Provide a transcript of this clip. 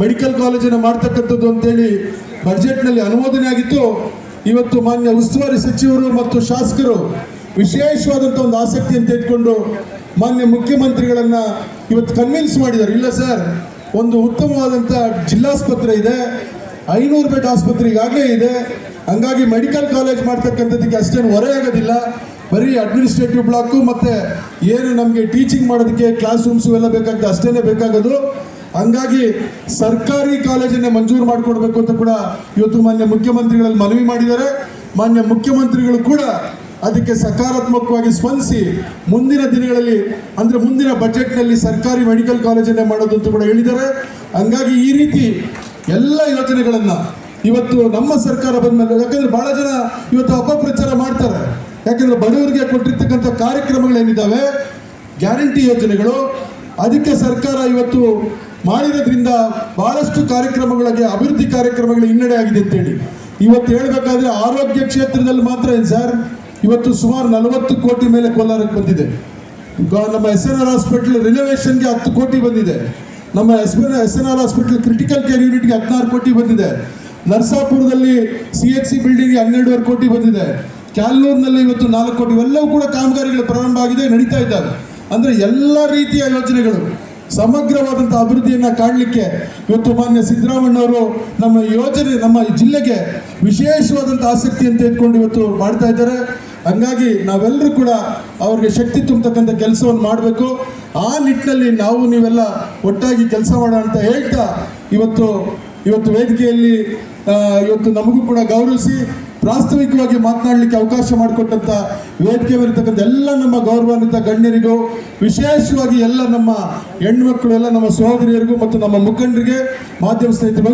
Medical ಕಾಲೇಜನ್ನು ಮಾಡ್ತಕ್ಕಂಥದ್ದು ಅಂತೇಳಿ ಬಜೆಟ್ನಲ್ಲಿ ಅನುಮೋದನೆ ಆಗಿತ್ತು. ಇವತ್ತು ಮಾನ್ಯ ಉಸ್ತುವಾರಿ ಸಚಿವರು ಮತ್ತು ಶಾಸಕರು ವಿಶೇಷವಾದಂಥ ಒಂದು ಆಸಕ್ತಿಯನ್ನು ತೆಗೆದುಕೊಂಡು ಮಾನ್ಯ ಮುಖ್ಯಮಂತ್ರಿಗಳನ್ನು ಇವತ್ತು ಕನ್ವಿನ್ಸ್ ಮಾಡಿದ್ದಾರೆ. ಇಲ್ಲ ಸರ್, ಒಂದು ಉತ್ತಮವಾದಂಥ ಜಿಲ್ಲಾಸ್ಪತ್ರೆ ಇದೆ, 500 ಬೆಡ್ ಆಸ್ಪತ್ರೆ ಈಗಾಗಲೇ ಇದೆ, ಹಂಗಾಗಿ ಮೆಡಿಕಲ್ ಕಾಲೇಜ್ ಮಾಡ್ತಕ್ಕಂಥದ್ದಕ್ಕೆ ಅಷ್ಟೇನು ಹೊರೆ ಆಗೋದಿಲ್ಲ. ಬರೀ ಅಡ್ಮಿನಿಸ್ಟ್ರೇಟಿವ್ ಬ್ಲಾಕು ಮತ್ತು ಏನು ನಮಗೆ ಟೀಚಿಂಗ್ ಮಾಡೋದಕ್ಕೆ ಕ್ಲಾಸ್ ರೂಮ್ಸು ಎಲ್ಲ ಬೇಕಾಗ್ತದೆ ಅಷ್ಟೇ ಬೇಕಾಗೋದು. ಹಂಗಾಗಿ ಸರ್ಕಾರಿ ಕಾಲೇಜನ್ನೇ ಮಂಜೂರು ಮಾಡಿಕೊಡ್ಬೇಕು ಅಂತ ಕೂಡ ಇವತ್ತು ಮಾನ್ಯ ಮುಖ್ಯಮಂತ್ರಿಗಳಲ್ಲಿ ಮನವಿ ಮಾಡಿದ್ದಾರೆ. ಮಾನ್ಯ ಮುಖ್ಯಮಂತ್ರಿಗಳು ಕೂಡ ಅದಕ್ಕೆ ಸಕಾರಾತ್ಮಕವಾಗಿ ಸ್ಪಂದಿಸಿ ಮುಂದಿನ ದಿನಗಳಲ್ಲಿ ಅಂದರೆ ಮುಂದಿನ ಬಜೆಟ್ನಲ್ಲಿ ಸರ್ಕಾರಿ ಮೆಡಿಕಲ್ ಕಾಲೇಜನ್ನೇ ಮಾಡೋದು ಅಂತ ಕೂಡ ಹೇಳಿದ್ದಾರೆ. ಹಂಗಾಗಿ ಈ ರೀತಿ ಎಲ್ಲ ಯೋಜನೆಗಳನ್ನು ಇವತ್ತು ನಮ್ಮ ಸರ್ಕಾರ ಬಂದ ಮೇಲೆ, ಯಾಕಂದರೆ ಭಾಳ ಜನ ಇವತ್ತು ಅಪಪ್ರಚಾರ ಮಾಡ್ತಾರೆ. ಯಾಕಂದರೆ ಬಡವರಿಗೆ ಕೊಟ್ಟಿರ್ತಕ್ಕಂಥ ಕಾರ್ಯಕ್ರಮಗಳೇನಿದ್ದಾವೆ, ಗ್ಯಾರಂಟಿ ಯೋಜನೆಗಳು, ಅದಕ್ಕೆ ಸರ್ಕಾರ ಇವತ್ತು ಮಾಡಿರೋದ್ರಿಂದ ಭಾಳಷ್ಟು ಕಾರ್ಯಕ್ರಮಗಳಿಗೆ, ಅಭಿವೃದ್ಧಿ ಕಾರ್ಯಕ್ರಮಗಳು ಹಿನ್ನಡೆ ಆಗಿದೆ ಅಂತೇಳಿ ಇವತ್ತು ಹೇಳಬೇಕಾದ್ರೆ ಆರೋಗ್ಯ ಕ್ಷೇತ್ರದಲ್ಲಿ ಮಾತ್ರ ಏನು ಸರ್, ಇವತ್ತು ಸುಮಾರು 40 ಕೋಟಿ ಮೇಲೆ ಕೋಲಾರಕ್ಕೆ ಬಂದಿದೆ. ನಮ್ಮ SNR ಹಾಸ್ಪಿಟಲ್ ರಿನೋವೇಷನ್ಗೆ 10 ಕೋಟಿ ಬಂದಿದೆ. ನಮ್ಮ SNR ಹಾಸ್ಪಿಟಲ್ ಕ್ರಿಟಿಕಲ್ ಕೇರ್ ಯೂನಿಟ್ಗೆ 16 ಕೋಟಿ ಬಂದಿದೆ. ನರಸಾಪುರದಲ್ಲಿ CHC ಬಿಲ್ಡಿಂಗ್ಗೆ 12.5 ಕೋಟಿ ಬಂದಿದೆ. ಕ್ಯಾಲ್ನೂರಿನಲ್ಲಿ ಇವತ್ತು 4 ಕೋಟಿ. ಇವೆಲ್ಲವೂ ಕೂಡ ಕಾಮಗಾರಿಗಳು ಪ್ರಾರಂಭ ಆಗಿದೆ, ನಡೀತಾ ಇದ್ದಾವೆ. ಅಂದರೆ ಎಲ್ಲ ರೀತಿಯ ಯೋಜನೆಗಳು ಸಮಗ್ರವಾದಂಥ ಅಭಿವೃದ್ಧಿಯನ್ನು ಕಾಣಲಿಕ್ಕೆ ಇವತ್ತು ಮಾನ್ಯ ಸಿದ್ದರಾಮಣ್ಣವರು ನಮ್ಮ ಯೋಜನೆ, ನಮ್ಮ ಜಿಲ್ಲೆಗೆ ವಿಶೇಷವಾದಂಥ ಆಸಕ್ತಿಯನ್ನು ತೆಗೆದುಕೊಂಡು ಇವತ್ತು ಮಾಡ್ತಾ ಇದ್ದಾರೆ. ಹಂಗಾಗಿ ನಾವೆಲ್ಲರೂ ಕೂಡ ಅವ್ರಿಗೆ ಶಕ್ತಿ ತುಂಬತಕ್ಕಂಥ ಕೆಲಸವನ್ನು ಮಾಡಬೇಕು. ಆ ನಿಟ್ಟಿನಲ್ಲಿ ನಾವು ನೀವೆಲ್ಲ ಒಟ್ಟಾಗಿ ಕೆಲಸ ಮಾಡೋಣ ಅಂತ ಹೇಳ್ತಾ ಇವತ್ತು ವೇದಿಕೆಯಲ್ಲಿ ಇವತ್ತು ನಮಗೂ ಕೂಡ ಗೌರವಿಸಿ ಪ್ರಾಸ್ತಾವಿಕವಾಗಿ ಮಾತನಾಡಲಿಕ್ಕೆ ಅವಕಾಶ ಮಾಡಿಕೊಟ್ಟಂಥ ವೇದಿಕೆ ಮೇಲಿರ್ತಕ್ಕಂಥ ಎಲ್ಲ ನಮ್ಮ ಗೌರವಾನ್ವಿತ ಗಣ್ಯರಿಗೂ, ವಿಶೇಷವಾಗಿ ಎಲ್ಲ ನಮ್ಮ ಹೆಣ್ಮಕ್ಳು, ಎಲ್ಲ ನಮ್ಮ ಸಹೋದರಿಯರಿಗೂ ಮತ್ತು ನಮ್ಮ ಮುಖಂಡರಿಗೆ, ಮಾಧ್ಯಮ ಸ್ನೇಹಿತರು